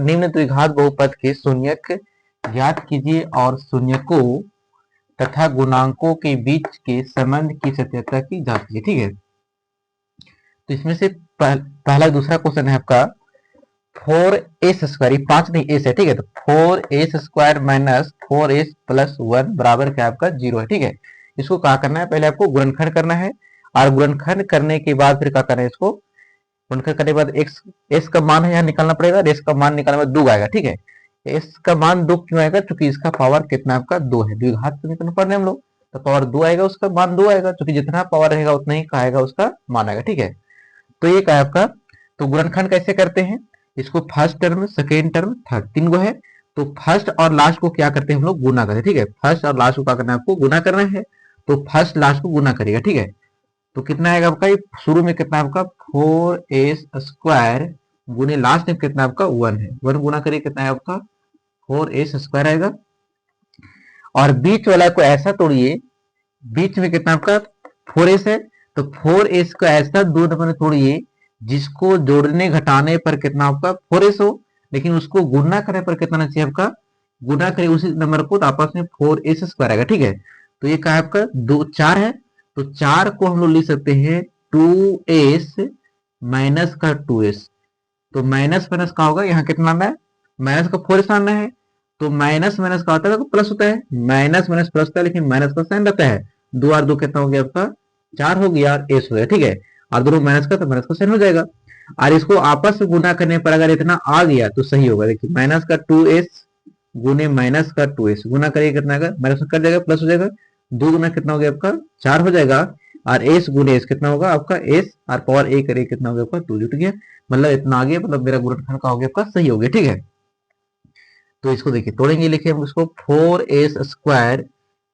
निम्न द्विघात बहुपद के शून्यक ज्ञात कीजिए और शून्यकों तथा गुणांकों के बीच के संबंध की सत्यता की जांच कीजिए। ठीक है, तो इसमें से पहला दूसरा क्वेश्चन है आपका 4s², 5 नहीं एस है। ठीक है, तो 4s² माइनस 4s प्लस 1 बराबर क्या आपका 0 है। ठीक है, इसको क्या करना है, पहले आपको गुणनखंड करना है और गुणनखंड करने के बाद फिर क्या करना है, इसको गुणनखंड करने के बाद एक्स एस का मान है यहाँ निकालना पड़ेगा, एस का मान निकालने में 2 आएगा। ठीक है, एस का मान 2 क्यों आएगा, क्योंकि इसका पावर कितना आपका 2 है, द्विघात तो निकालना पड़ रहे हम लोग, तो पावर 2 आएगा, उसका मान 2 आएगा, क्योंकि जितना पावर रहेगा उतना ही आएगा उसका मान आएगा। ठीक है, तो ये क्या है आपका, तो गुणनखंड कैसे करते हैं, इसको first term, second term, third, 3 गो है, तो फर्स्ट और लास्ट को क्या करते हैं हम लोग, गुना करते हैं। ठीक है, फर्स्ट और लास्ट को क्या करना है, आपको गुना करना है, तो फर्स्ट लास्ट को गुना करेगा। ठीक है, तो कितना आएगा आपका, शुरू में कितना आपका 4s² गुने लास्ट में कितना आपका 1 है, 1 गुना करिए कितना है आपका 4s² आएगा, और बीच वाला को ऐसा तोड़िए, बीच में कितना आपका 4s है, तो 4s को ऐसा 2 नंबर में तोड़िए जिसको जोड़ने घटाने पर कितना आपका 4s हो, लेकिन उसको गुना करने पर कितना चाहिए आपका, गुना करिए उसी नंबर को, तो आपस में 4s² आएगा। ठीक है, तो ये क्या है आपका 2 4 है, तो 4 को हम लोग लिख सकते हैं 2s माइनस का 2s, तो माइनस माइनस का होगा, यहाँ कितना आना है, माइनस का 4s आना है, तो माइनस माइनस का होता है तो प्लस होता है, माइनस माइनस प्लस होता है, लेकिन माइनस का साइन रहता है, 2 और 2 कितना हो गया आपका 4 हो गया और एस हो गया। ठीक है, और दोनों माइनस का तो माइनस का साइन हो जाएगा, और इसको आपस में गुना करने पर अगर इतना आ गया तो सही होगा। देखिए माइनस का 2s गुने माइनस का 2s गुना करिए कितना आएगा, माइनस कट जाएगा प्लस हो जाएगा, 2 गुना कितना हो गया आपका 4 हो जाएगा, और एस गुने एस कितना होगा आपका एस, और पावर ए करिए कितना हो गया आपका 2 जुट गया, मतलब इतना आ गया, मतलब मेरा गुणनखंड का हो गया आपका सही हो गया। ठीक है, तो इसको देखिए तोड़ेंगे, लिखिए हम उसको 4s²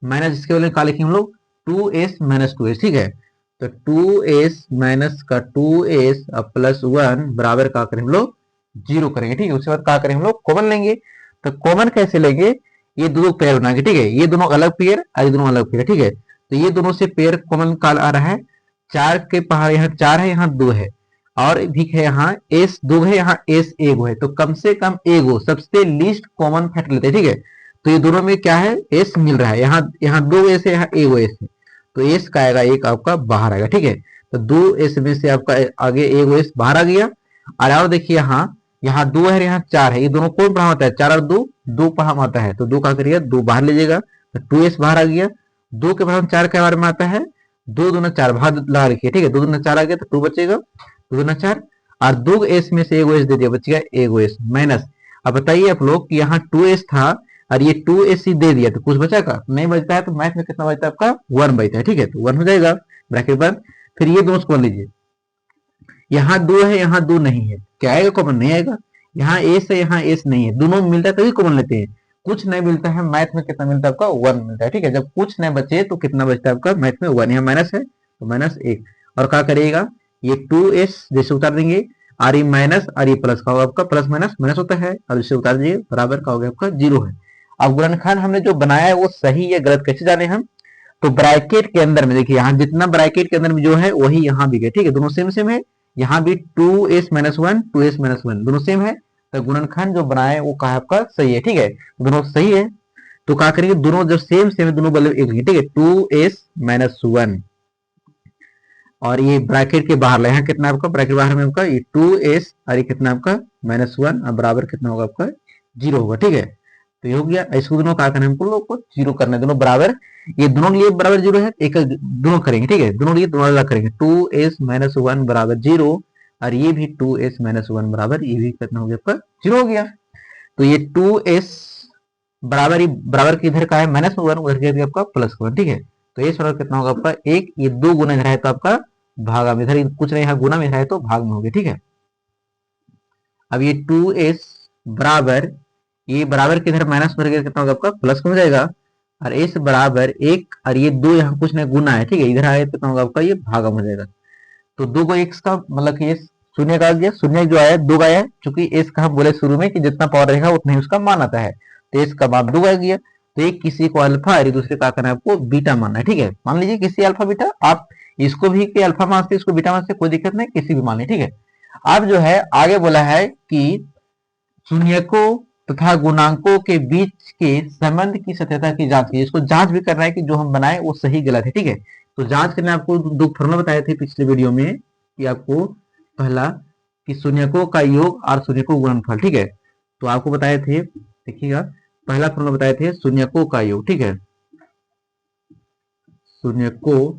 माइनस इसके वाले का लिखेंगे हम लोग 2s माइनस 2s। ठीक है, तो 2s माइनस का 2s प्लस 1 बराबर क्या करें हम लोग 0 करेंगे। ठीक है, उसके बाद क्या करें हम लोग कॉमन लेंगे, तो कॉमन कैसे लेंगे, ये दो पेयर बनाएंगे। ठीक है, ये दोनों अलग पेयर और ये दोनों अलग पेयर। ठीक है, तो ये दोनों से पेयर कॉमन काल आ रहा है, 4 के पहाड़ यहाँ 4 है, यहाँ 2 है, और भी है यहाँ एस 2 है, यहाँ एस एगो है, तो कम से कम एगो सबसे लीस्ट कॉमन फैक्टर लेते हैं। ठीक है, तो ये दोनों में क्या है एस मिल रहा है, यहाँ 2 एस है, यहाँ एगो एस है, तो एस का आएगा एक आपका बाहर आएगा। ठीक है, तो 2 एस में से आपका आगे एगो एस बाहर आ गया, और देखिए यहाँ 2 है, यहाँ 4 है, ये दोनों कौन पढ़ा होता है, 4 और 2 2 पढ़ा आता है, तो 2 का करिएगा 2 बाहर लीजिएगा, तो 2s बाहर आ गया, 2 के बाद 4 के बारे में आता है 2 दूना 4 बाहर लगा रखिए। ठीक है, 2 दूना 4 आ गया, तो 2 बचेगा, 2 दूना 4, और 2 एस में से एगो एस दे दिया, बचेगा एगो एस माइनस। अब बताइए आप लोग कि यहाँ 2s था और ये 2s ही दे दिया, तो कुछ बचा का नहीं बचता है, तो मैथ में कितना बचता है आपका 1 बचता है। ठीक है, तो 1 हो जाएगा ब्रैकेट बंद, फिर ये दोनों को लीजिए, यहाँ 2 है, यहाँ 2 नहीं है, क्या आएगा कॉमन, नहीं आएगा, यहाँ एस है, यहाँ एस नहीं है, दोनों मिलता है तभी कॉमन लेते हैं, कुछ नहीं मिलता है मैथ में कितना मिलता है आपका 1 मिलता है। ठीक है, जब कुछ नहीं बचे तो कितना बचता है आपका मैथ में 1, यहाँ माइनस है तो माइनस 1, और क्या करिएगा ये 2s जैसे उतार देंगे, और ये माइनस और ये प्लस का होगा आपका, प्लस माइनस माइनस होता है, और इसे उतार दीजिए बराबर का हो गया आपका 0 है। अब गुणनखंड हमने जो बनाया है वो सही या गलत कैसे जाने हम, तो ब्रैकेट के अंदर में देखिए, यहाँ जितना ब्रैकेट के अंदर में जो है वही यहाँ भी है। ठीक है, दोनों सेम सेम है, यहाँ भी 2s माइनस 1 2s माइनस 1 दोनों सेम है, तो गुणनखंड जो बनाए वो कहा आपका सही है। ठीक है, दोनों सही है, तो क्या करेंगे दोनों जब सेम सेम है दोनों बदले एक लिखेंगे। ठीक है, 2s माइनस 1, और ये ब्रैकेट के बाहर यहाँ कितना आपका ब्रैकेट बाहर में आपका ये 2s, और ये कितना आपका माइनस 1, और बराबर कितना होगा आपका 0 होगा। ठीक है, तो ये हो गया, इसको दोनों क्या करना है हमको लोग को 0 करना है, दोनों बराबर, ये दोनों लिए बराबर 0 है, एक दोनों करेंगे। ठीक है, दोनों लिए दोनों अलग करेंगे, 2s माइनस 1 बराबर 0, और ये भी 2s माइनस 1 बराबर, ये भी कितना हो गया आपका 0 हो गया, तो ये 2s बराबर ही बराबर की इधर का है माइनस 1, उधर के आपका प्लस 1। ठीक है, तो ये बराबर कितना होगा आपका 1, ये 2 गुना इधर है तो आपका भागा में, इधर कुछ नहीं यहाँ गुना में है तो भाग में हो गया। ठीक है, अब ये 2s बराबर, ये बराबर के इधर माइनस में कितना होगा आपका प्लस हो जाएगा, और s बराबर 1, और ये 2 यहाँ कुछ नहीं गुना है। ठीक है, इधर आए तो कितना होगा आपका ये भागम हो जाएगा, तो 2 को x का मतलब कि शून्य का आ गया, शून्य जो आया 2 का आया, चूंकि s का हम बोले शुरू में कि जितना पावर रहेगा उतना ही उसका मान आता है, तो s का मान 2 आ गया, तो एक किसी को अल्फा और दूसरे का करना है आपको बीटा मानना है। ठीक है, मान लीजिए किसी अल्फा बीटा, आप इसको भी कि अल्फा मान से इसको बीटा मान से कोई दिक्कत नहीं, किसी भी मान लीजिए। ठीक है, अब जो है आगे बोला है कि शून्यकों तथा गुणांकों के बीच के संबंध की सत्यता की जांच की। इसको जांच भी करना है कि जो हम बनाए वो सही गलत है, ठीक है। तो जांच करने आपको दो फॉर्मूला बताए थे पिछले वीडियो में कि आपको पहला कि शून्यकों का योग और शून्यकों गुणनफल, ठीक है। तो आपको बताए थे, देखिएगा, पहला फॉर्मूला बताए थे शून्यकों का योग, ठीक है। शून्यकों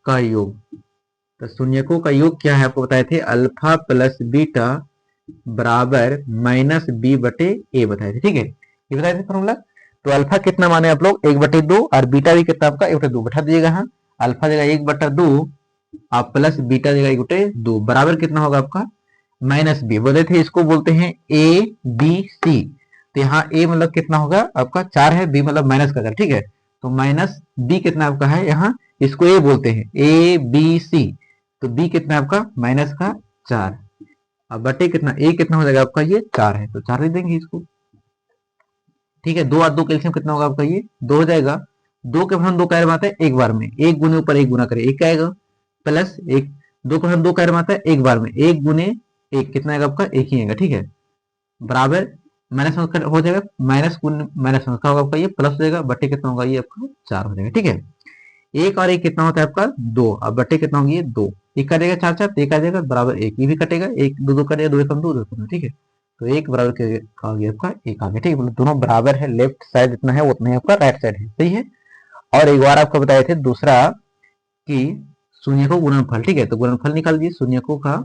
का योग, तो शून्यकों का योग क्या है आपको बताए थे, अल्फा प्लस बीटा बराबर माइनस बी बटे ए बताए थे, ठीक है। ये बताए थे फॉर्मूला। तो अल्फा कितना माने आप लोग 1/2 और बीटा भी कितना आपका 1/2 बैठा दीजिएगा। हाँ, अल्फा देगा 1/2 आप प्लस बीटा देगा 1/2 बराबर कितना होगा आपका माइनस बी। बोले थे इसको बोलते हैं ए बी सी। तो यहाँ ए मतलब कितना होगा आपका 4 है, बी मतलब माइनस का 4, ठीक है। तो माइनस बी कितना आपका है यहाँ, इसको ए बोलते हैं ए बी सी। तो बी कितना आपका माइनस का 4। अब बटे कितना ए कितना हो जाएगा आपका ये 4 है, तो 4 दे देंगे इसको, ठीक है। 2 और 2 कैल्शियम कितना होगा आपका ये 2 हो जाएगा। 2 के हम 2 कैर मारते हैं एक बार में, एक गुने ऊपर एक गुना करें एक आएगा, प्लस एक 2 के हम 2 कैर मारते हैं एक बार में, एक गुने एक कितना आएगा आपका एक ही आएगा, ठीक है। बराबर माइनस हो जाएगा, माइनस माइनस का होगा आपका ये प्लस हो जाएगा, बटे कितना होगा ये आपका 4 हो जाएगा, ठीक है। एक और एक कितना होता है आपका 2, अब बटे कितना होगी ये 2, एक कटेगा 4 4 तो एक आ जाएगा बराबर एक, ये भी कटेगा एक 2 2 कटेगा 2 कम 2 2 कम, ठीक है। तो एक बराबर आ गया आपका एक आ गया, ठीक है। मतलब दोनों बराबर है, लेफ्ट साइड जितना है उतना ही आपका राइट साइड है, सही है। और एक बार आपको बताए थे दूसरा कि शून्यकों गुणनफल, ठीक है। तो गुणनफल निकाल दीजिए शून्यकों का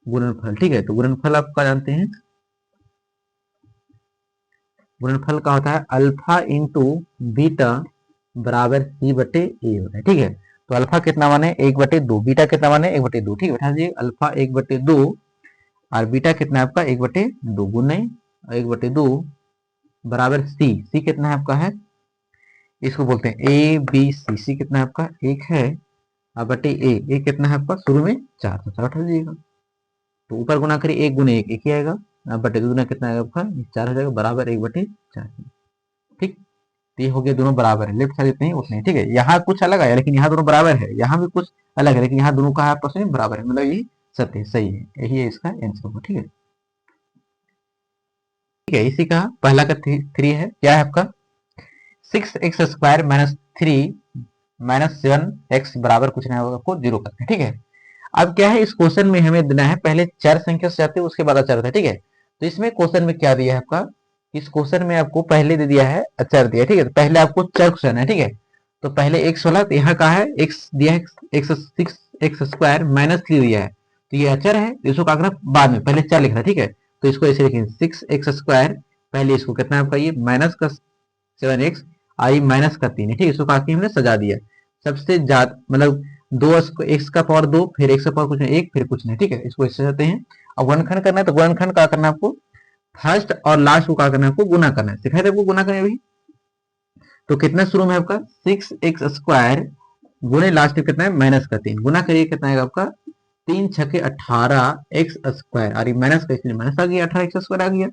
गुणनफल, ठीक है। तो गुणनफल आप क्या जानते हैं, गुणनफल का होता है अल्फा इंटू बीटा बराबर सी बटे ए होता है, ठीक है। तो अल्फा कितना माने 1/2, बीटा कितना माने 1/2, ठीक है। बैठा दीजिए अल्फा 1/2 और बीटा कितना आपका 1/2 गुने 1/2 बराबर सी, सी कितना है आपका है, इसको बोलते हैं ए बी सी। सी कितना है आपका 1 है और बटे ए कितना है आपका शुरू में 4, तो 4 उठा दीजिएगा। तो ऊपर गुना करिए 1 गुने 1 1 ही आएगा, बटे 2 गुना कितना आएगा आपका 4 हो जाएगा बराबर 1/4, ठीक। तो ये हो गया दोनों बराबर है, लेफ्ट साइड इतने ही उतने, ठीक है। यहाँ कुछ अलग आया लेकिन यहाँ दोनों बराबर है, यहाँ भी कुछ अलग है लेकिन यहाँ दोनों का आपस में बराबर है, मतलब ये सत्य है, सही है, यही है इसका आंसर होगा, ठीक है। ठीक है, इसी का पहला का 3 है, क्या है आपका 6x² माइनस 3 माइनस 7x बराबर कुछ नहीं होगा, आपको 0 करना है, ठीक है। अब क्या है इस क्वेश्चन में हमें देना है, पहले चर संख्या से जाते हैं उसके बाद अचर है, ठीक है। तो इसमें क्वेश्चन में क्या दिया है आपका, इस क्वेश्चन में आपको पहले दे दिया है अचर दिया है, ठीक है। तो पहले आपको चर क्वेश्चन है, ठीक है। तो पहले x वाला, तो यहाँ कहा है x दिया है x6x² माइनस 3 दिया है, तो ये अचर है, इसको क्या करना बाद में, पहले चर लिखना है, ठीक है। तो इसको ऐसे लिखेंगे 6x², पहले इसको कितना है आपका ये माइनस का 7x आई माइनस का 3 है, ठीक है। इसको काफी हमने सजा दिया, सबसे ज्यादा मतलब 2 एक्स का पावर 2 फिर एक्स का पावर कुछ नहीं 1 फिर कुछ नहीं, ठीक है। इसको ऐसे जाते हैं। अब गुणनखंड करना है, तो गुणनखंड क्या करना है आपको, फर्स्ट और लास्ट को क्या करना है आपको गुना करना है, सिखाए थे आपको गुना करने अभी। तो कितना शुरू में आपका 6x² गुने लास्ट में कितना है माइनस का 3, गुना करिए कितना आएगा आपका 3 छके 18x², और ये माइनस का इसलिए माइनस आ गया 18x² आ गया।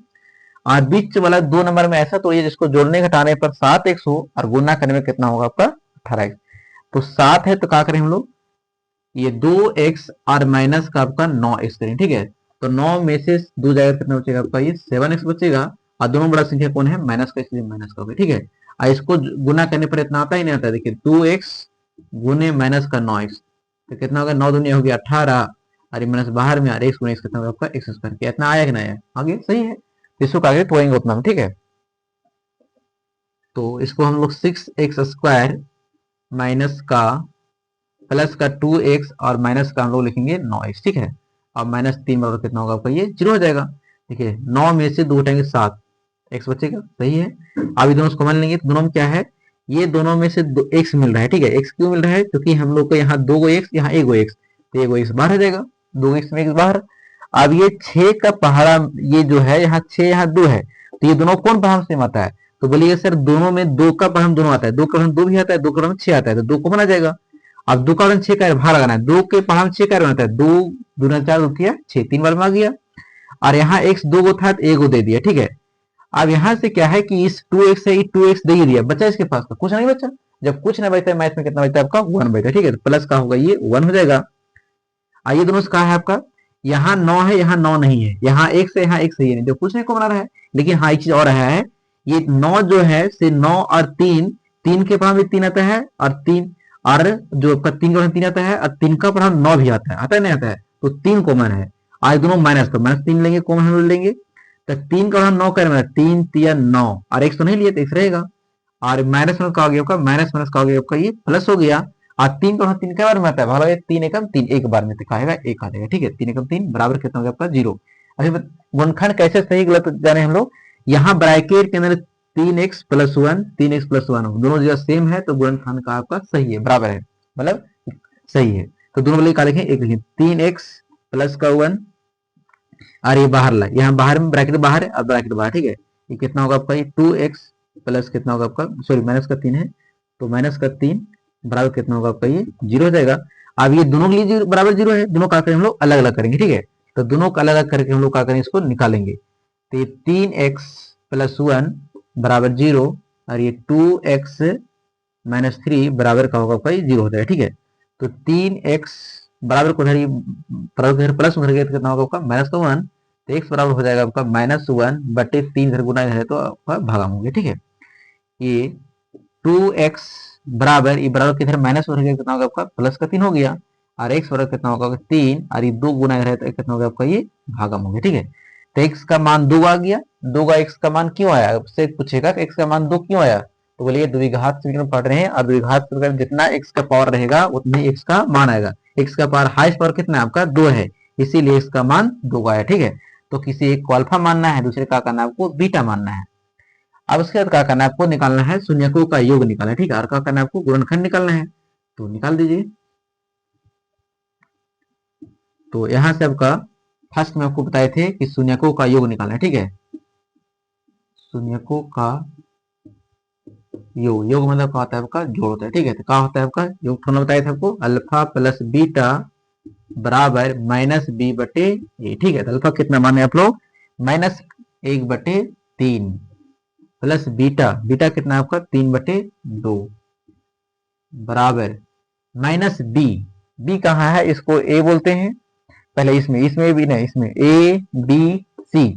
और बीच वाला 2 नंबर में ऐसा तो ये जिसको जोड़ने घटाने पर 7x हो और गुना करने में कितना होगा आपका 18x। तो 7 है तो क्या करें हम लोग, ये 2x और माइनस का आपका 9x करें, ठीक है। तो 9 में से 2 जाएगा कितना बचेगा आपका ये 7x बचेगा, और दोनों बड़ा संख्या कौन है माइनस का, इसलिए माइनस का होगा, ठीक है। और इसको गुना करने पर इतना आता ही नहीं आता, देखिए 2x गुने माइनस का 9x, तो कितना होगा 9 दुनिया हो गया 18, और माइनस बाहर में आ रहा है x गुने x कितना होगा आपका x², क्या इतना आया कि नहीं आया, आगे सही है। इसको आगे तोड़ेंगे उतना, ठीक है। तो इसको हम लोग 6x² माइनस का प्लस का 2x और माइनस का हम लोग लिखेंगे 9x, ठीक है। और माइनस 3 बराबर कितना होगा आपका ये 0 हो जाएगा, देखिए 9 में से 2 हटाएंगे 7 x बचेगा, सही है। अब दोनों को मान लेंगे, तो दोनों में क्या है, ये दोनों में से x मिल रहा है, ठीक है। x क्यों मिल रहा है, क्योंकि हम लोग को यहाँ 2 x यहाँ 1 x, तो 1 x बाहर आ जाएगा, 2 x में x बाहर। अब ये 6 का पहाड़ा ये जो है यहाँ 6 यहाँ 2 है, तो ये दोनों कौन पहाड़ से आता है, तो बोलिए सर दोनों में 2 का पहाड़ दोनों आता है, 2 का 2 भी आता है, 2 का 6 आता है, तो 2 को बना जाएगा। अब 2 का 6 का भार लगाना है, 2 के पहाड़ 6 का बनता है, 2 दूना 4 दूतिया 6 3 बार में आ गया। और यहाँ x 2 गो था तो 1 गो दे दिया, ठीक है। अब यहाँ से क्या है कि इस 2x है 2x दे ही दिया, बचा इसके पास का कुछ नहीं बचा, जब कुछ नहीं बचता मैथ में कितना बचता है आपका 1 बचता है, ठीक है। तो प्लस का होगा ये 1 हो जाएगा। आइए दोनों से कहा है आपका, यहाँ 9 है, यहाँ 9 नहीं है, यहाँ x है, यहाँ x है, नहीं तो कुछ नहीं को बना रहा है। लेकिन हाँ एक चीज और है, ये 9 जो है से 9 और 3, 3 के पढ़ा में 3 आता है, और 3 और जो आपका 3 का 3 आता है, और 3 का पढ़ा 9 भी आता है नहीं आता है, तो 3 कॉमन है। आज दोनों माइनस, तो माइनस 3 लेंगे, कॉमन हम लेंगे, तो 3 का पढ़ा 9 कर 3 3 9, और x तो नहीं लिए तो x रहेगा, और माइनस माइनस का हो गया आपका, माइनस माइनस का हो गया आपका ये प्लस हो गया। और 3 का 3 के बार में आता है, भागा 3 एकम 3 एक बार में दिखाएगा, एक आ जाएगा, ठीक है। 3 एकम 3 बराबर कितना हो गया आपका 0। अभी गुणनखंड कैसे सही गलत जाने हम लोग, यहाँ ब्रैकेट के अंदर 3x प्लस 1, 3x प्लस 1 दोनों जगह सेम है, तो गुणनखंड का आपका सही है, बराबर है, मतलब सही है। तो दोनों वाले क्या लिखें, एक लिखें 3x प्लस का 1, और ये बाहर ला, यहाँ बाहर में ब्रैकेट बाहर है और ब्रैकेट बाहर, ठीक है। ये कितना होगा आपका, ये 2x प्लस कितना होगा आपका, सॉरी माइनस का 3 है, तो माइनस का 3 बराबर कितना होगा आपका, ये 0 हो जाएगा। अब ये दोनों के लिए बराबर 0 है, दोनों का करेंगे हम लोग अलग अलग करेंगे, ठीक है। तो दोनों का अलग अलग करके हम लोग क्या करेंगे, इसको निकालेंगे। तो ये 3x प्लस 1 बराबर 0, और ये 2x माइनस 3 बराबर का होगा आपका 0 हो जाएगा, ठीक है। तो 3x बराबर को उधर प्लस उधर कितना होगा आपका माइनस का 1, तो x बराबर हो जाएगा आपका -1 बटे 3 इधर गुना है तो आपका भागा होंगे, ठीक है। ये 2x बराबर, ये बराबर किधर माइनस उधर कितना होगा आपका प्लस का 3 हो गया, और x बराबर कितना होगा 3, और ये 2 गुना है तो कितना होगा आपका ये भागम होंगे, ठीक है। तो x का मान 2 आ गया, 2 का x का मान क्यों आया, उससे पूछेगा कि x का मान 2 क्यों आया, तो बोलिए द्विघात समीकरण पढ़ रहे हैं, और द्विघात समीकरण जितना x का पावर रहेगा उतनी x का मान आएगा। x का पावर हाईएस्ट पावर कितना है आपका 2 है, इसीलिए x का मान 2 आया, ठीक है। तो किसी एक को अल्फा मानना है, दूसरे का करना है आपको बीटा मानना है। अब उसके बाद क्या करना है आपको, निकालना है शून्यकों का योग निकालना है, ठीक है। और क्या करना है आपको, गुणनखंड निकालना है, तो निकाल दीजिए। तो यहां से आपका फर्स्ट में आपको बताए थे कि शून्यकों का योग निकालना है, ठीक है। शून्यकों का योग, योग मतलब क्या होता है आपका जोड़ होता है, ठीक है। तो क्या होता है आपका योग, थोड़ा बताया था आपको, अल्फा प्लस बीटा बराबर -b बटे ए, ठीक है। तो अल्फा कितना माने आप लोग, -1/3 प्लस बीटा, बीटा कितना आपका 3/2 बराबर -b, b कहाँ है, इसको a बोलते हैं, पहले इसमें भी नहीं, इसमें a b c,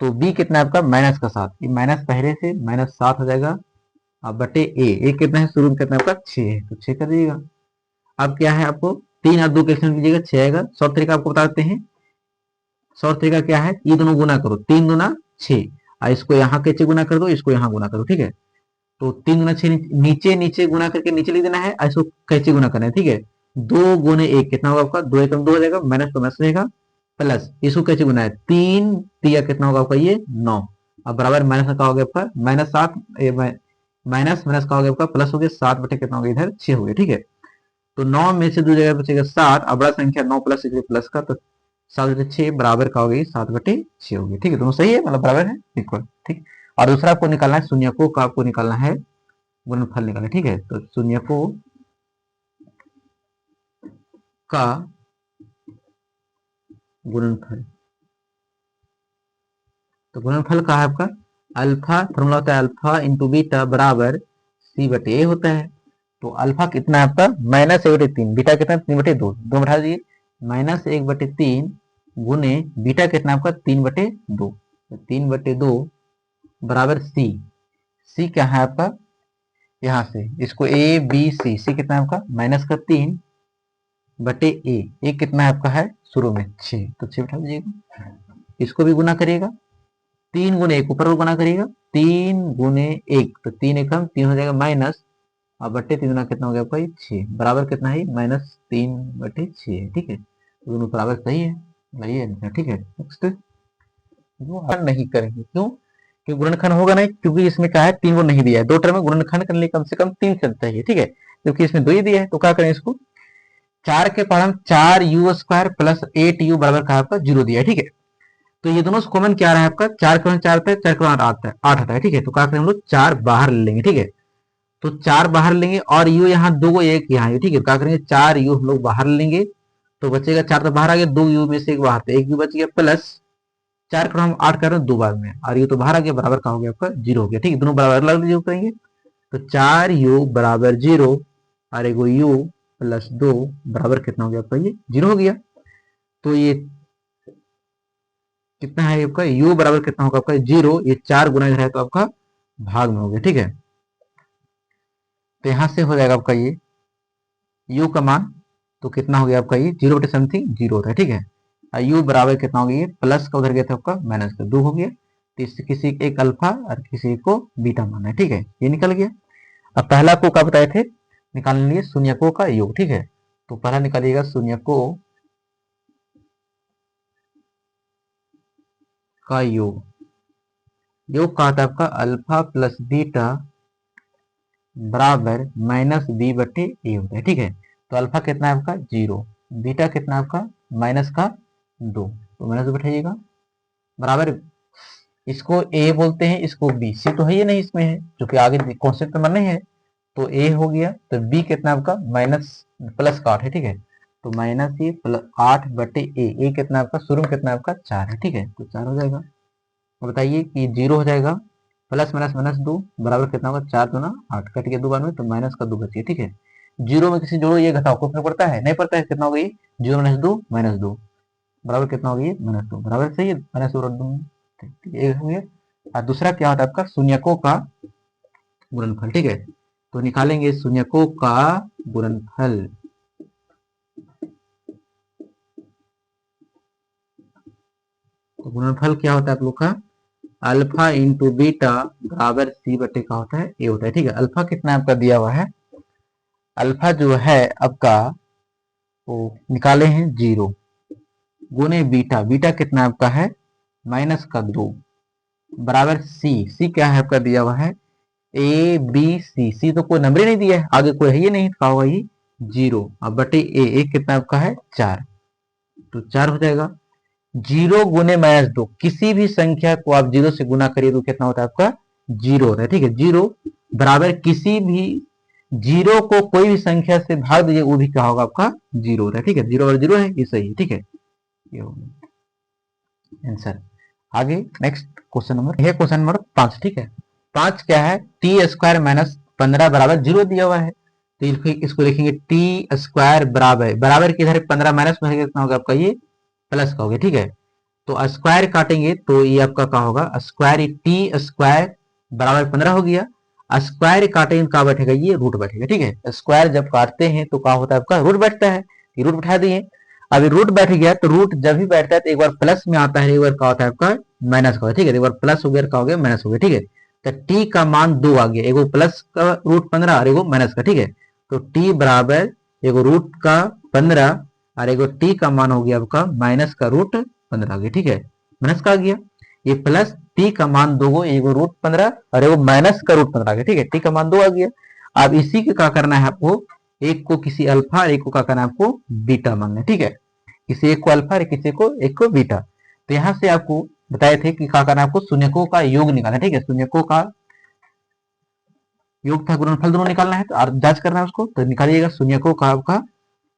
तो b कितना है आपका माइनस का 7, ये माइनस पहले से -7 हो जाएगा, अब बटे ए कितना है, शुरू में कितना आपका 6 है, तो 6 कर दीजिएगा। अब क्या है आपको 3 और 2 कैंसिल कीजिएगा, 6 आएगा। शॉर्ट तरीका आपको बता देते हैं, शॉर्ट तरीका क्या है, ये दोनों गुना करो, 3 दूना 6, और इसको यहाँ कैसे गुना कर दो, इसको यहाँ गुना करो, ठीक है। तो 3 गुना 6, नीचे नीचे गुना करके नीचे लिख देना है, और इसको कैसे गुना करना है, ठीक है। 2 गुने 1 कितना होगा आपका, 2 एकम 2 हो जाएगा, माइनस तो माइनस रहेगा, प्लस इसको कैसे गुना है, 3 तिया कितना होगा आपका ये 9, अब बराबर माइनस का हो गया आपका -7, माइनस माइनस का हो गया आपका प्लस हो गया, 7 बटे कितना हो गया इधर 6 हो गया, ठीक है। तो 9 में से 2 जगह बचेगा 7, अब बड़ा संख्या 9 प्लस प्लस का, तो 7 बटे 6 बराबर का हो गई 7 बटे 6 हो गया, ठीक है। दोनों सही है, मतलब बराबर है, इक्वल, ठीक। और दूसरा आपको निकालना है शून्यकों का, आपको निकालना है गुणनफल निकालना, ठीक है। तो शून्यकों का गुणनफल, तो गुणनफल का है आपका अल्फा, फॉर्मूला होता है अल्फा इंटू बीटा बराबर सी बटे ए होता है। तो अल्फा कितना है आपका -1/3, बीटा कितना 3/2, दो बढ़ा दीजिए, -1/3 गुने बीटा कितना आपका 3/2, 3/2 बराबर सी, सी क्या है आपका, यहाँ से इसको ए बी सी, सी कितना है आपका -3 बटे ए कितना है आपका है शुरू में 6, तो 6 बैठा दीजिएगा। इसको भी गुना करिएगा, 3 गुने 1 ऊपर गुना करिएगा, 3 गुने 1, तो 3 एकम 3 हो जाएगा माइनस, और बट्टे 3 गुना कितना हो गया आपका 6 बराबर कितना है -3/6 है, ठीक है। तो दोनों बराबर सही है, ये आंसर, ठीक है। नेक्स्ट नहीं करेंगे, क्यों, क्योंकि गुणनखंड होगा नहीं, क्योंकि इसमें क्या है 3 को नहीं दिया है, 2 टर्म में गुणनखंड करने कम से कम 3 चलता है, ठीक है। क्योंकि इसमें 2 ही दिया है, तो क्या करें इसको, 4 के पढ़ा 4u² प्लस 8u बराबर का आपका 0 दिया है, ठीक है। तो ये दोनों कॉमन क्या रहा है आपका, 4 का 4 आता है, 4 का 8 आता है, 8 आता है, ठीक है। तो क्या करें हम लोग 4 बाहर ले लेंगे, ठीक है। तो 4 बाहर लेंगे, और यू यहाँ 2 1 यहाँ, ठीक है। क्या करेंगे 4 यू हम लोग बाहर लेंगे, तो बचेगा 4 तो बाहर आ गया, 2 यू में से एक बाहर, तो 1 यू बच गया, प्लस 4 का हम 8 कर रहे हैं 2 बार में, और यू तो बाहर आ गया, बराबर का हो गया आपका 0 हो गया, ठीक है। दोनों बराबर अलग योग करेंगे, तो 4 यू बराबर 0, और एगो यू प्लस 2 बराबर कितना हो गया आपका, ये 0 हो गया। तो ये कितना है आपका, u बराबर कितना होगा आपका 0, ये 4 गुना इधर है तो आपका भाग में हो गया, ठीक है। तो यहां से हो जाएगा आपका ये u का मान, तो कितना हो गया आपका ये 0 बटे समथिंग 0 होता है, ठीक है। और u बराबर कितना हो गया, ये प्लस का उधर गया था आपका माइनस का 2 हो गया। तो इससे किसी एक अल्फा और किसी को बीटा माना है, ठीक है, ये निकल गया। अब पहला को क्या बताए थे निकालने लिए, शून्यकों का योग, ठीक है। तो पहला निकालिएगा शून्यकों का योग। योग का आता है आपका अल्फा प्लस बीटा बराबर माइनस बी बटे ए होता है, ठीक है। तो अल्फा कितना है आपका 0, बीटा कितना है आपका माइनस का 2, तो माइनस 2 बैठाइएगा बराबर, इसको ए बोलते हैं, इसको बी, सी तो है ये नहीं इसमें है, क्योंकि आगे कॉन्सेप्ट नंबर नहीं है। तो ए हो गया, तो बी कितना आपका माइनस प्लस का 8 है, ठीक है। तो माइनस ये प्लस 8 बटे ए कितना आपका शुरू में कितना आपका 4 है, ठीक है, तो 4 हो जाएगा। तो बताइए कि 0 हो जाएगा, प्लस माइनस माइनस 2 बराबर कितना होगा 4 2 8, कट गया 2 बार में, तो माइनस का 2 बचिए, ठीक है। 0 में किसी जोड़ो, ये घटाओ, कोई फर्क पड़ता है नहीं पड़ता है, कितना हो गई 0 माइनस 2 माइनस 2 बराबर कितना हो गई माइनस 2, बराबर सही है, माइनस 2 ठीक है, हो गया। और दूसरा क्या होता है आपका शून्यकों का गुणनफल, ठीक है। तो निकालेंगे शून्यकों का गुणनफल। तो गुणनफल क्या होता है आप लोग का, अल्फा इंटू बीटा बराबर सी बटे का होता है ए होता है, ठीक है। अल्फा कितना आपका दिया हुआ है, अल्फा जो है आपका वो निकाले हैं 0 गुने बीटा, बीटा कितना आपका है माइनस का 2 बराबर सी, सी क्या है आपका दिया हुआ है ए बी सी, सी तो कोई नंबर ही नहीं दिया है, आगे कोई है ये नहीं, कहा हुआ ये 0, अब बटे ए कितना आपका है 4, तो 4 हो जाएगा। 0 गुने माइनस 2, किसी भी संख्या को आप 0 से गुना करिए तो कितना होता है आपका 0 होता है, ठीक है। 0 बराबर किसी भी 0 को कोई भी संख्या से भाग दीजिए, वो भी क्या होगा आपका 0 होता है, ठीक है। 0 और 0 है, ये सही है, ठीक है, ये हो गया आंसर। आगे नेक्स्ट क्वेश्चन नंबर, ये क्वेश्चन नंबर 5, ठीक है। 5 क्या है, टी स्क्वायर माइनस 15 बराबर 0 दिया हुआ है, तो इसको लिखेंगे टी स्क्वायर बराबर, बराबर किधर 15 माइनस में कितना होगा आपका ये प्लस का होगा, ठीक है। तो स्क्वायर काटेंगे तो ये आपका क्या होगा स्क्वायर, टी स्क्वायर बराबर 15 हो गया। स्क्वायर काटेंगे क्या बैठेगा, ये रूट बैठेगा, ठीक है। स्क्वायर जब काटते हैं तो क्या होता है आपका रूट बैठता है, ये रूट बैठा दिए। अभी रूट बैठ गया, तो रूट जब भी बैठता है तो एक बार प्लस में आता है, एक बार क्या होता है आपका माइनस का, ठीक है। एक बार प्लस हो गया, क्या हो गया माइनस हो गया, ठीक है। तो टी का मान 2 आ गया, एगो प्लस का रूट 15 और एगो माइनस का, ठीक है। तो टी बराबर एगो रूट का 15 और एगो टी का मान हो गया आपका माइनस का रूट 15 आ गया, ठीक है, माइनस का आ गया। ये प्लस टी का मान 2 एगो रूट 15 और एगो माइनस का रूट 15 आ गया, ठीक है। टी का मान 2 आ गया। अब इसी के क्या करना है आपको, एक को किसी अल्फा और एक को क्या करना है आपको बीटा मानना है, ठीक है। किसी एक को अल्फा और किसी को एक को बीटा। तो यहाँ से आपको बताए थे कि क्या करना है आपको शून्यकों का योग निकालना है, ठीक है। शून्यकों का योग था गुणनफल दोनों निकालना है, तो जांच करना है उसको, तो निकालिएगा शून्यकों का आपका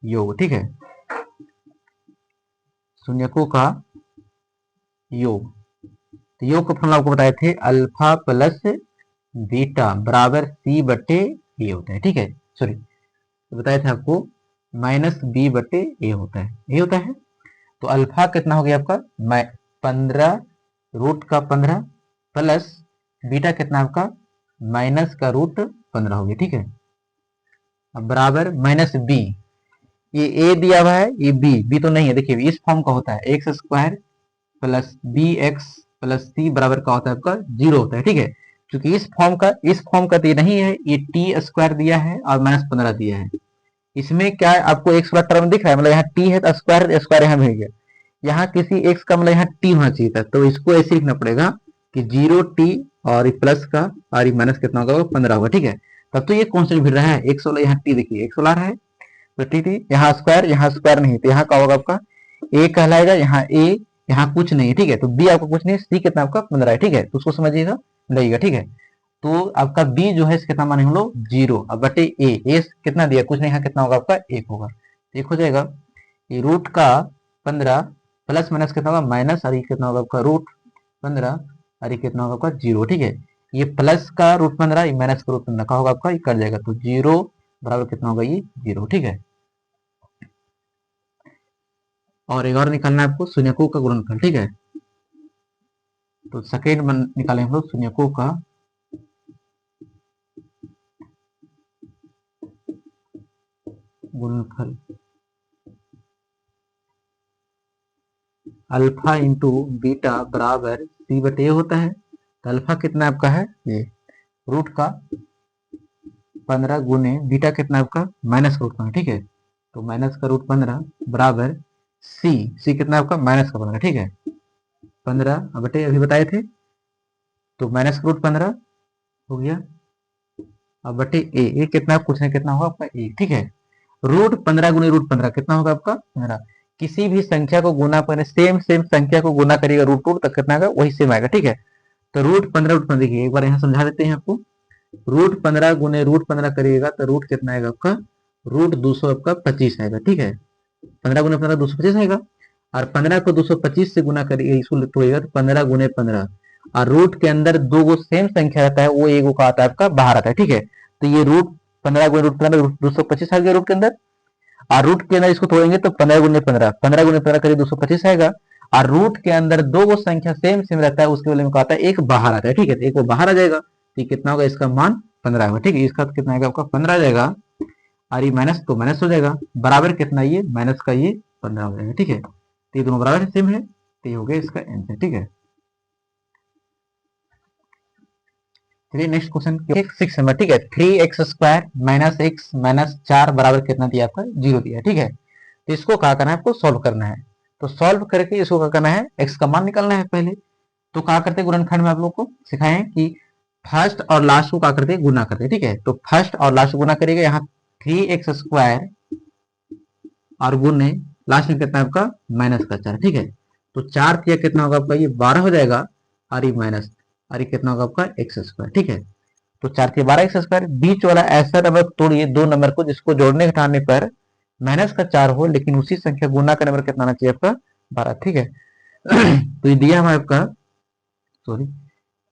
योग, ठीक है। शून्यकों का योग, तो योग का फॉर्मूला आपको बताए थे अल्फा प्लस बीटा बराबर सी बटे ए होता है, ठीक है। सॉरी, तो बताए थे आपको माइनस बी बटे ए होता है, ये होता है। तो अल्फा कितना हो गया आपका 15 रूट का 15 प्लस बीटा कितना आपका माइनस का रूट 15 हो गया, ठीक है। अब बराबर माइनस बी, ये ए दिया हुआ है, ये बी तो नहीं है, देखिए इस फॉर्म का होता है X square plus B X plus C बराबर का होता है आपका 0 होता है, ठीक है। क्योंकि इस फॉर्म का तो ये नहीं है, ये टी स्क्वायर दिया है और माइनस 15 दिया है। इसमें क्या है आपको एक्स वाला टर्म दिख रहा है, मतलब यहाँ टी है तो स्क्वायर स्क्वायर यहाँ मिल गया, यहाँ किसी एक्स का मतलब यहाँ टी होना चाहिए था, तो इसको ऐसे लिखना पड़ेगा कि 0 टी और प्लस का और माइनस कितना होगा 15 होगा, ठीक है। तब तो ये कॉन्स्टेंट भिड़ रहा है, एक्स वाला यहाँ टी देखिए एक्स वाला है, तो टी टी यहाँ स्क्वायर नहीं, तो यहाँ का होगा आपका ए कहलाएगा, यहाँ ए यहाँ कुछ नहीं है, ठीक है। तो बी आपका कुछ नहीं, सी कितना आपका 15 है, ठीक है। तो उसको समझिएगा लगेगा, ठीक है। तो आपका बी जो है कितना माने हम लोग 0, अब बटे ए कितना दिया कुछ नहीं, यहाँ कितना होगा आपका 1 होगा, 1 हो जाएगा। ये रूट का 15 प्लस माइनस कितना होगा माइनस, और ये कितना होगा आपका रूट 15 और ये कितना होगा आपका 0, ठीक है। ये प्लस का रूट 15, ये माइनस का रूट 15 का होगा आपका, ये कट जाएगा, तो 0 बराबर कितना होगा ये 0, ठीक है। और एक और निकालना है आपको शून्यकों का गुणनफल, ठीक है। तो सेकेंड निकाले हम लोग शून्यकों का गुणनफल। अल्फा इंटू बीटा बराबर सी बटे ए होता है। तो अल्फा कितना आपका है, ये रूट का 15 गुने बीटा कितना आपका माइनस रूट का, ठीक है। तो माइनस का रूट 15 बराबर सी कितना आपका माइनस का 15, ठीक है। 15 बटे अभी बताए थे, तो माइनस का रूट 15 हो गया। अब बटे ए कितना कुछ नहीं, कितना होगा आपका ए, ठीक है। रूट 15 गुने रूट 15 कितना होगा आपका 15। किसी भी संख्या को गुना करें, सेम सेम संख्या को गुना करिएगा रूट रूट तक कितना आएगा वही सेम आएगा, ठीक है। तो रूट 15 देखिए एक बार यहाँ समझा देते हैं आपको। रूट 15 गुने रूट 15 करिएगा तो रूट कितना आएगा आपका, रूट 200 आपका 25 आएगा, ठीक है। 15 गुने 15 225 आएगा। और 15 को 225 से गुना करिए, इसको तोड़िएगा तो 15 गुने 15। और रूट के अंदर दो गो सेम संख्या रहता है, वो एक का आता है आपका बाहर आता है, ठीक है। तो ये रूट 15 गुने रूट 15 225 आ गया रूट के अंदर। और रूट के अंदर इसको तोड़ेंगे तो 15 गुने 15 15 गुने 15 करिए 225 आएगा। और रूट के अंदर दो गो संख्या सेम सेम रहता है, उसके वैल्यू में आता है एक बाहर आता है, ठीक है। तो एक वो बाहर आ जाएगा, तो कितना होगा इसका मान 15 होगा, ठीक है। इसका कितना आएगा आपका 15 आ जाएगा। और ये माइनस तो माइनस हो जाएगा, बराबर कितना ये माइनस का ये 15 हो जाएगा, ठीक है। तो ये दोनों बराबर सेम है, तो ये हो गया इसका आंसर, ठीक है। चलिए नेक्स्ट क्वेश्चन 6 नंबर, ठीक है। 3x² माइनस एक्स माइनस 4 बराबर कितना दिया आपका 0 दिया, ठीक है। तो इसको क्या करना है आपको सॉल्व करना है। तो सॉल्व करके इसको क्या करना है, एक्स का मान निकालना है पहले। तो क्या करते हैं गुणनखंड में आप लोग को सिखाए कि फर्स्ट और लास्ट को क्या करते हैं गुना करते हैं, ठीक है। तो फर्स्ट और लास्ट को गुना करिएगा, यहाँ 3x² और गुने लास्ट में कितना आपका माइनस का 4, ठीक है। तो 4 किया कितना होगा आपका ये 12 हो जाएगा। और ये माइनस, और ये कितना होगा आपका x², ठीक है। तो 4 के 12 x²। बीच वाला ऐसा नंबर तोड़िए दो नंबर को जिसको जोड़ने घटाने पर माइनस का 4 हो, लेकिन उसी संख्या गुना का नंबर कितना आना चाहिए आपका 12, ठीक है। तो ये दिया हमारे आपका, सॉरी,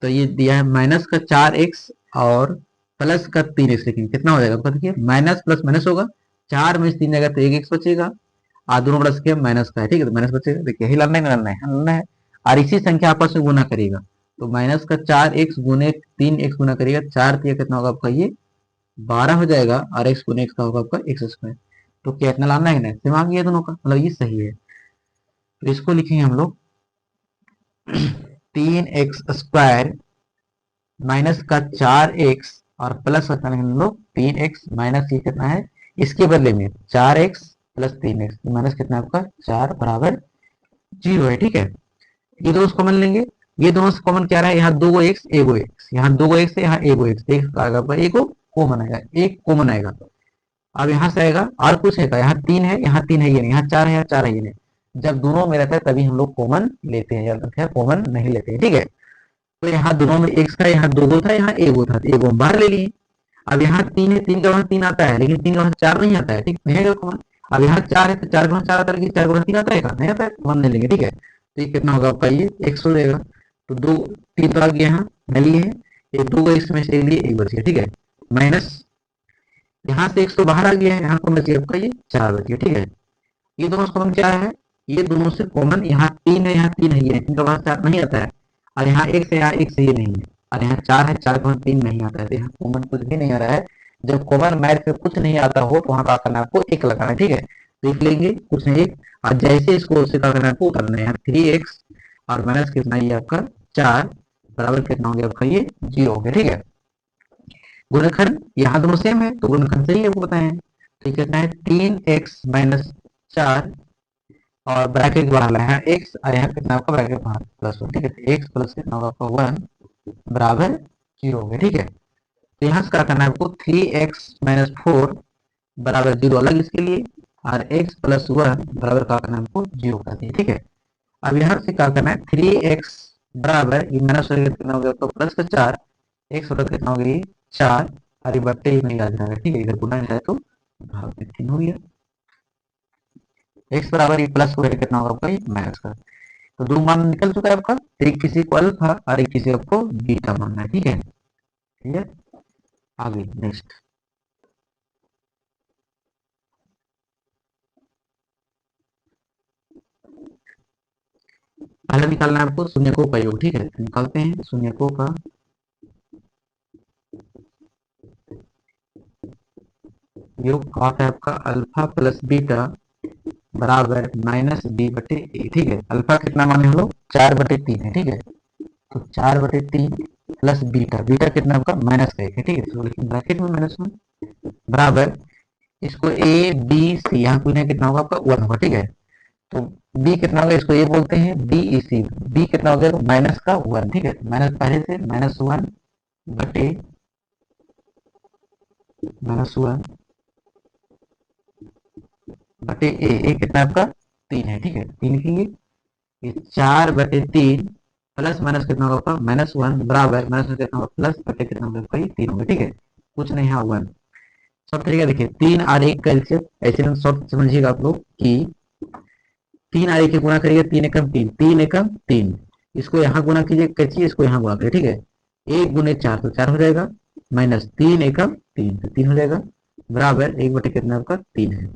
तो ये दिया है माइनस का 4x और प्लस का 3x, लेकिन कितना हो जाएगा आपका देखिए माइनस प्लस माइनस होगा, 4 में 3 जाएगा तो 1x बचेगा। और दोनों प्लस के माइनस का है, ठीक है। तो माइनस बचेगा, देखिए यही लाना है लाना है लाना है। और इसी संख्या आपस में गुना करेगा, तो माइनस का 4x गुने 3x गुना करेगा, 4 3 कितना होगा आपका ये 12 हो जाएगा। और x गुने x का होगा आपका x²। तो क्या इतना लाना है ना, सेम आ गया दोनों का, मतलब ये सही है। तो इसको लिखेंगे हम लोग 3x² माइनस का 4x और प्लस का हम लोग 3x माइनस ये कितना है, इसके बदले में 4x प्लस 3x माइनस कितना आपका 4 बराबर 0 है, ठीक है। ये दोनों कॉमन लेंगे, ये दोनों से कॉमन क्या रहा है, यहाँ दो गो एक्स एगो एक्स, यहाँ दो गो एक्स है, यहाँ एगो एक्स, एक आएगा आपका एगो कॉमन आएगा, एक कॉमन आएगा। अब यहाँ से आएगा और कुछ है, यहाँ 3 है, यहाँ 3 है ये नहीं, यहाँ 4 है, यहाँ 4 है ये नहीं। जब दोनों में रहता है तभी हम लोग कॉमन लेते हैं, याद रखें कॉमन नहीं लेते हैं, ठीक है। तो यहाँ दोनों में एक्स का यहाँ दो गो था, यहाँ एगो था, तो एगो हम बाहर ले लिए। अब यहाँ 3 है, 3 का वहां 3 आता है, लेकिन 3 का वहां 4 नहीं आता है, ठीक नहीं कॉमन। अब यहाँ 4 है तो 4 का 4 आता है, लेकिन 4 का 3 आता है, नहीं आता है, कॉमन नहीं लेंगे, ठीक है। तो ये कितना होगा आपका ये x हो जाएगा। तो दो 3 तो आ गया यहाँ मैं लिए है, ये दो एक्स में से लिए एक बच गया, ठीक है। माइनस यहाँ से x तो बाहर आ गया है, यहाँ कौन बच गया आपका ये 4 बच गया, ठीक है। ये दोनों कॉमन क्या है, ये दोनों से कॉमन यहाँ 3 है, यहाँ 3 है, ये 3 का वहां 4 नहीं आता है। और यहाँ x है, यहाँ x है, ये नहीं है। और यहाँ 4 है, 4 का वहां 3 नहीं आता है, तो यहाँ कॉमन कुछ भी नहीं आ रहा है। जब कॉमन मैथ में कुछ नहीं आता हो तो वहां क्या करना है आपको एक लगाना है, ठीक है। तो एक लेंगे कुछ नहीं एक, और जैसे इसको उससे क्या करना है आपको करना है, यहाँ 3x और माइनस कितना ये आपका 4 बराबर कितना हो गया आपका ये 0 हो गया, ठीक है। गुणनखंड यहाँ दोनों सेम है तो गुणनखंड सही है आपको बताए हैं। तो कितना है 3x माइनस 4 और ब्रैकेट बाहर है x, और यहाँ कितना आपका ब्रैकेट बाहर प्लस 1, ठीक है। x प्लस कितना होगा आपका 1 बराबर 0 हो गया, ठीक है। तो यहाँ से क्या करना है आपको 3x माइनस 4 बराबर 0 अलग इसके लिए, और x प्लस 1 बराबर क्या करना है आपको 0 कर दिए, ठीक है। अब यहाँ से क्या करना है 3x बराबर ये माइनस कितना हो गया आपका प्लस का 4, x बराबर कितना हो गया 4, और ये बट्टे ही नहीं याद रहेगा, ठीक है। इधर गुना जाए तो भाग में 3 हो गया। x बराबर ये प्लस वगैरह कितना होगा आपका ये माइनस का। तो दो मान निकल चुका है आपका, एक किसी को अल्फा और एक किसी आपको बीटा मानना है, ठीक है। ठीक है, आगे नेक्स्ट। पहले निकालना है आपको शून्यकों का योग, ठीक है। तो निकालते हैं शून्यकों का योग आता है आपका अल्फा प्लस बीटा बराबर माइनस बी बटे ए, ठीक है। अल्फा कितना माने हम लोग 4/3 है, ठीक है। तो 4/3 प्लस बीटा, बीटा कितना आपका -1 है, ठीक है। तो लेकिन ब्रैकेट में -1 बराबर इसको ए बी सी, यहाँ पूछना कितना होगा आपका 1 होगा, ठीक है। तो बी कितना होगा, इसको ए बोलते हैं बी ई सी, बी कितना हो गया माइनस का 1, ठीक है। माइनस पहले से -1 बटे -1 बटे ए कितना आपका 3 है, ठीक है। 3 लिखेंगे, ये 4/3 प्लस माइनस कितना होगा आपका -1 बराबर माइनस कितना होगा प्लस बटे कितना होगा आपका 3 होगा, ठीक है। कुछ नहीं है 1। शॉर्ट तरीका देखिए, 3 और 1 का एलसीएम ऐसे में शॉर्ट समझिएगा आप लोग कि 3 और 1 के गुणा करिए, 3 एकम 3, 3 एकम 3, इसको यहाँ गुणा कीजिए कैचिए, इसको यहाँ गुणा करिए, ठीक है। 1 गुने 4 तो 4 हो जाएगा, माइनस 3 एकम 3 तो 3 हो जाएगा, बराबर 1 बटे कितना आपका 3 है।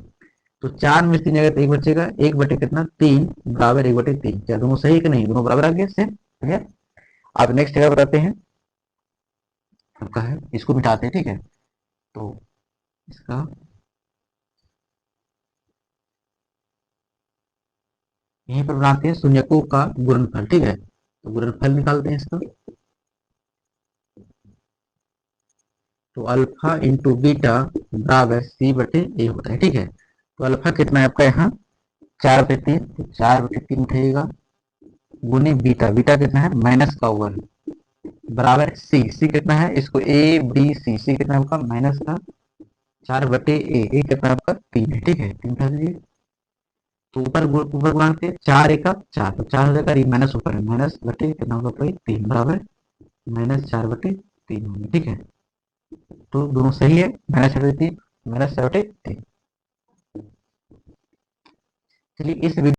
तो 4 में 3 जाएगा तो 1 बचेगा, 1 बटे कितना 3 बराबर 1/3। क्या दोनों सही है कि नहीं, दोनों बराबर आ गया सेम, ठीक है। आप नेक्स्ट जगह बताते हैं आपका है, इसको मिटाते हैं, ठीक है। तो इसका यहीं पर बनाते हैं शून्यकों का गुणनफल, ठीक है। तो गुणनफल निकालते हैं इसका, तो अल्फा इंटू बीटा बराबर सी बटे ए होता है, ठीक है। तो अल्फा कितना है आपका यहाँ 4/3, तो 4/3 उठेगा गुने बीटा, बीटा कितना है -1 बराबर सी, सी कितना है इसको ए बी सी, सी कितना है आपका माइनस का 4/ए, ए कितना आपका 3 है, ठीक है। 3 उठा दीजिए, तो ऊपर ऊपर गुणाते 4 एक 4, तो 4 हो जाएगा, माइनस ऊपर है माइनस बटे कितना होगा 3 बराबर -4/3 होगा, ठीक है। तो दोनों सही है, -4/3 -4/3। चलिए इस